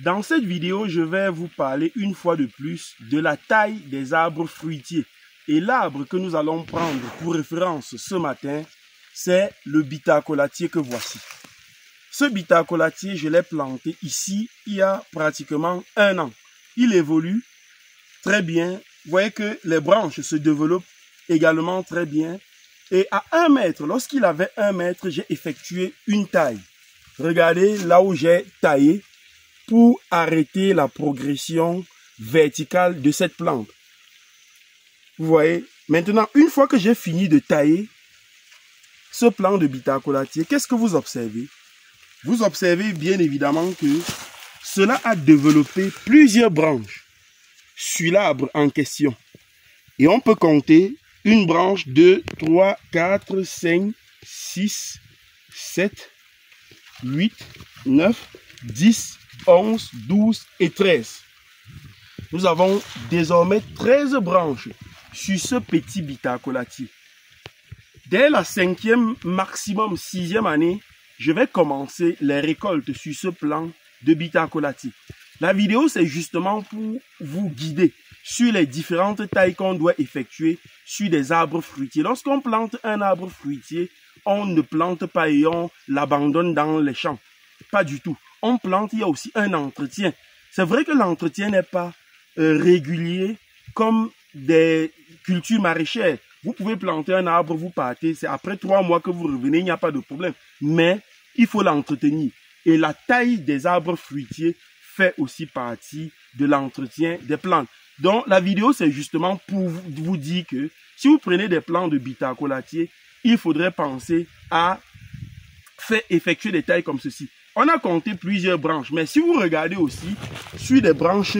Dans cette vidéo, je vais vous parler une fois de plus de la taille des arbres fruitiers. Et l'arbre que nous allons prendre pour référence ce matin, c'est le bitacolatier que voici. Ce bitacolatier, je l'ai planté ici il y a pratiquement 1 an. Il évolue très bien. Vous voyez que les branches se développent également très bien. Et à 1 mètre, lorsqu'il avait 1 mètre, j'ai effectué une taille. Regardez là où j'ai taillé pour arrêter la progression verticale de cette plante. Vous voyez, maintenant, une fois que j'ai fini de tailler ce plant de bitacolatier, qu'est-ce que vous observez? Vous observez bien évidemment que cela a développé plusieurs branches sur l'arbre en question. Et on peut compter une branche, 2, 3, 4, 5, 6, 7, 8, 9, 10, 11, 12 et 13. Nous avons désormais 13 branches sur ce petit bitacolatier. Dès la 5e, maximum 6e année, je vais commencer les récoltes sur ce plant de bitacolatier. La vidéo, c'est justement pour vous guider sur les différentes tailles qu'on doit effectuer sur des arbres fruitiers. Lorsqu'on plante un arbre fruitier, on ne plante pas et on l'abandonne dans les champs. Pas du tout. On plante, il y a aussi un entretien. C'est vrai que l'entretien n'est pas régulier comme des cultures maraîchères. Vous pouvez planter un arbre, vous partez, c'est après 3 mois que vous revenez, il n'y a pas de problème. Mais il faut l'entretenir. Et la taille des arbres fruitiers fait aussi partie de l'entretien des plantes. Donc la vidéo, c'est justement pour vous dire que si vous prenez des plants de bitacolatier, il faudrait penser à faire effectuer des tailles comme ceci. On a compté plusieurs branches, mais si vous regardez aussi sur des branches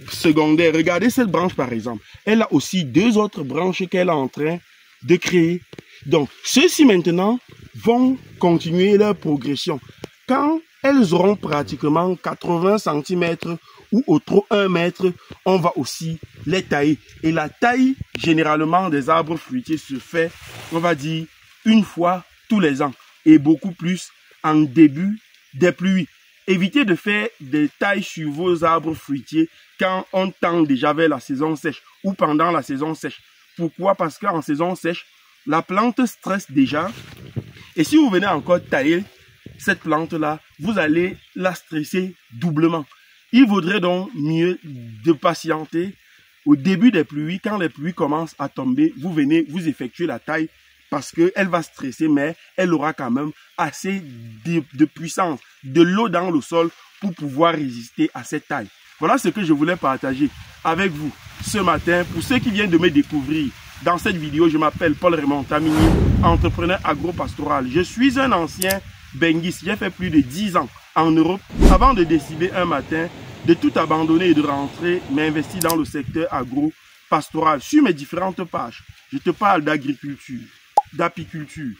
secondaires, regardez cette branche par exemple, elle a aussi 2 autres branches qu'elle est en train de créer. Donc, ceux-ci maintenant vont continuer leur progression. Quand elles auront pratiquement 80 cm ou au trop 1 mètre, on va aussi les tailler. Et la taille, généralement, des arbres fruitiers se fait, on va dire, une fois tous les ans. Et beaucoup plus en début des pluies. Évitez de faire des tailles sur vos arbres fruitiers quand on tend déjà vers la saison sèche ou pendant la saison sèche. Pourquoi? Parce qu'en saison sèche, la plante stresse déjà. Et si vous venez encore tailler cette plante-là, vous allez la stresser doublement. Il vaudrait donc mieux de patienter au début des pluies. Quand les pluies commencent à tomber, vous venez, vous effectuez la taille parce qu'elle va stresser, mais elle aura quand même assez de puissance, de l'eau dans le sol pour pouvoir résister à cette taille. Voilà ce que je voulais partager avec vous ce matin. Pour ceux qui viennent de me découvrir, dans cette vidéo, je m'appelle Paul Raymond Tamini, entrepreneur agropastoral. Je suis un ancien benguiste. J'ai fait plus de 10 ans en Europe avant de décider un matin de tout abandonner et de rentrer, m'investir dans le secteur agro-pastoral. Sur mes différentes pages, je te parle d'agriculture, d'apiculture,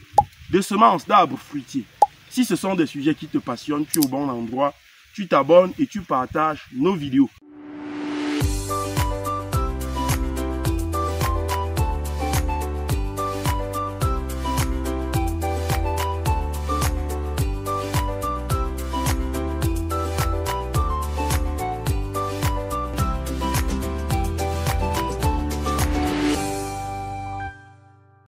de semences, d'arbres fruitiers. Si ce sont des sujets qui te passionnent, tu es au bon endroit. Tu t'abonnes et tu partages nos vidéos.